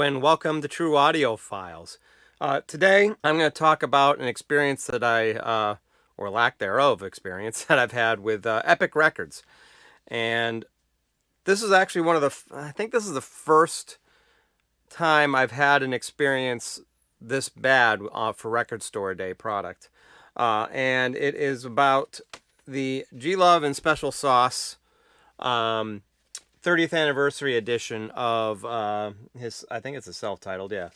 Hello and welcome to True Audio Files. Today I'm going to talk about an experience that or lack thereof experience, that I've had with Epic Records. And this is actually I think this is the first time I've had an experience this bad for Record Store Day product. And it is about the G-Love and Special Sauce 30th anniversary edition of I think it's a self-titled, yeah.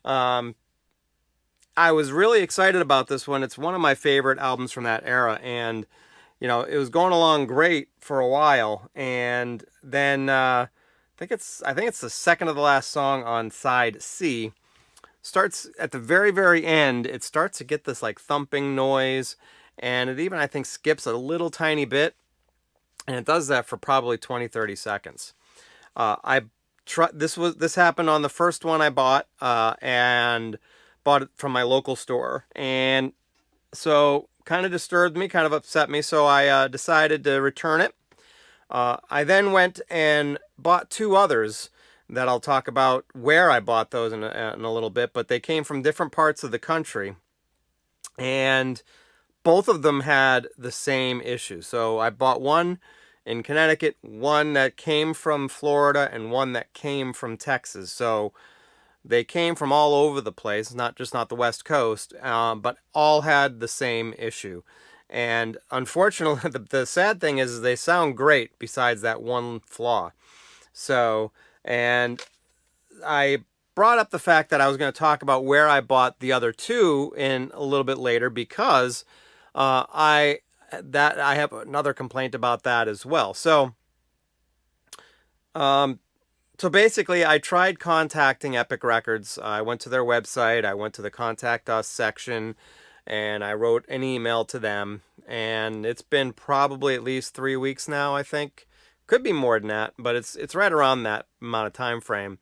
I was really excited about this one. It's one of my favorite albums from that era, and it was going along great for a while, and then I think it's the second to the last song on side C. Starts at the very, very end. It starts to get this like thumping noise, and it even, I think, skips a little tiny bit. And it does that for probably 20-30 seconds. This happened on the first one I bought, and bought it from my local store. And so kind of disturbed me, kind of upset me. So I decided to return it. I then went and bought two others that I'll talk about where I bought those in a little bit. But they came from different parts of the country. And both of them had the same issue. So I bought one in Connecticut, one that came from Florida, and one that came from Texas. So they came from all over the place, not the West Coast, but all had the same issue. And unfortunately, the sad thing is they sound great besides that one flaw. So, and I brought up the fact that I was going to talk about where I bought the other two in a little bit later, because I have another complaint about that as well. So basically, I tried contacting Epic Records. I went to their website. I went to the Contact Us section, and I wrote an email to them. And it's been probably at least 3 weeks now, I think. Could be more than that, but it's right around that amount of time frame.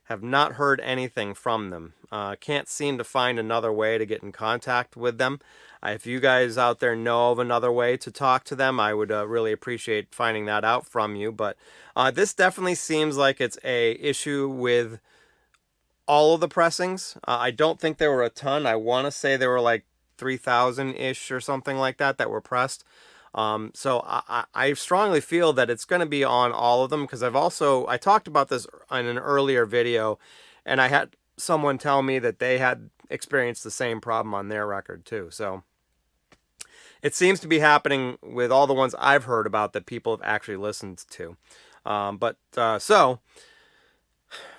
Have not heard anything from them. Can't seem to find another way to get in contact with them. If you guys out there know of another way to talk to them, I would really appreciate finding that out from you. But this definitely seems like it's a issue with all of the pressings. I don't think there were a ton. I want to say there were like 3,000-ish or something like that were pressed. So I strongly feel that it's going to be on all of them, because I talked about this in an earlier video, and I had someone tell me that they had experienced the same problem on their record too. So it seems to be happening with all the ones I've heard about that people have actually listened to. So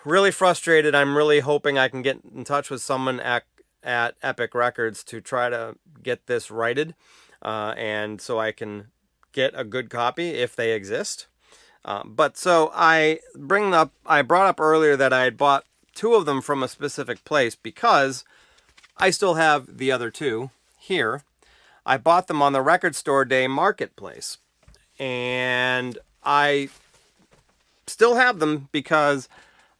really frustrated. I'm really hoping I can get in touch with someone at Epic Records to try to get this righted. And so I can get a good copy if they exist. So I brought up earlier that I had bought two of them from a specific place because I still have the other two here. I bought them on the Record Store Day Marketplace, and I still have them because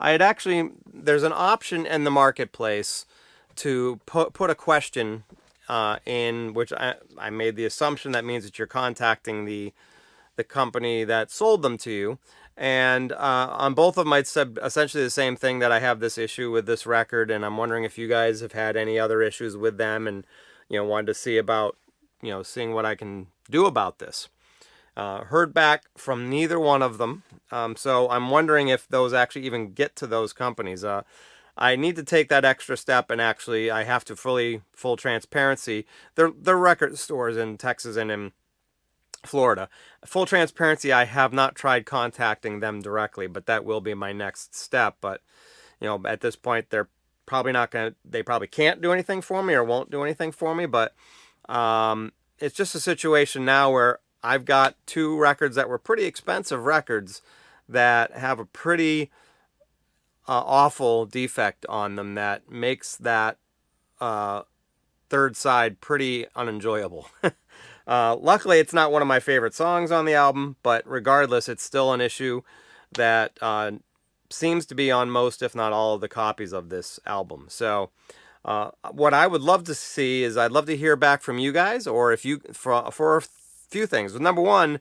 there's an option in the Marketplace to put a question in which I made the assumption that means that you're contacting the company that sold them to you. And on both of them, I'd said essentially the same thing, that I have this issue with this record, and I'm wondering if you guys have had any other issues with them, and wanted to see about seeing what I can do about this. Heard back from neither one of them, so I'm wondering if those actually even get to those companies. I need to take that extra step, and actually I have to full transparency. They're record stores in Texas and in Florida. Full transparency, I have not tried contacting them directly, but that will be my next step. But at this point, they probably can't do anything for me, or won't do anything for me. But it's just a situation now where I've got two records that were pretty expensive records that have a pretty awful defect on them that makes that third side pretty unenjoyable. Luckily, it's not one of my favorite songs on the album, but regardless, it's still an issue that seems to be on most, if not all, of the copies of this album. So what I would love to see is, I'd love to hear back from you guys, or if you, for a few things. Number one,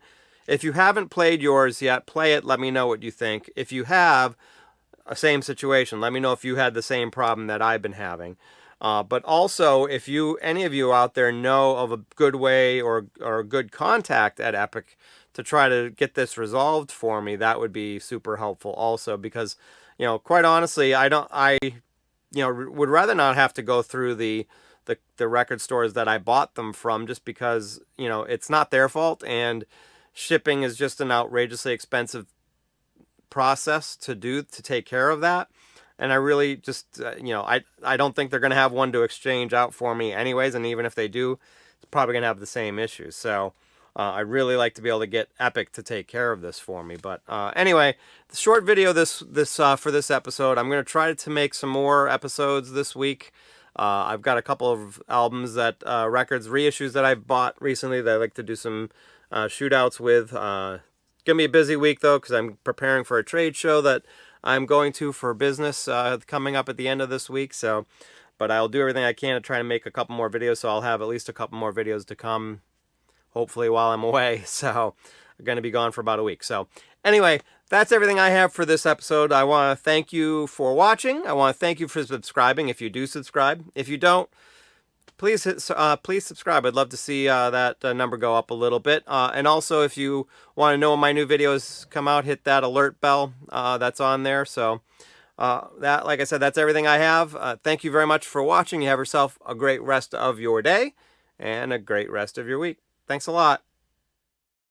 if you haven't played yours yet, play it. Let me know what you think. If you have, same situation. Let me know if you had the same problem that I've been having. But also, if any of you out there know of a good way or a good contact at Epic to try to get this resolved for me, that would be super helpful also, because, quite honestly, I would rather not have to go through the record stores that I bought them from, just because, it's not their fault, and shipping is just an outrageously expensive process to take care of that. And I really just, I don't think they're going to have one to exchange out for me anyways. And even if they do, it's probably going to have the same issues. So I'd really like to be able to get Epic to take care of this for me. But anyway, the short video for this episode. I'm going to try to make some more episodes this week. I've got a couple of albums records reissues that I've bought recently that I'd like to do some shootouts with. Gonna be a busy week though, because I'm preparing for a trade show that I'm going to for business coming up at the end of this week. So, but I'll do everything I can to try to make a couple more videos. So I'll have at least a couple more videos to come, hopefully while I'm away. So I'm going to be gone for about a week. So anyway, that's everything I have for this episode. I want to thank you for watching. I want to thank you for subscribing if you do subscribe. If you don't, please subscribe. I'd love to see that number go up a little bit. And also, if you want to know when my new videos come out, hit that alert bell that's on there. So like I said, that's everything I have. Thank you very much for watching. You have yourself a great rest of your day and a great rest of your week. Thanks a lot.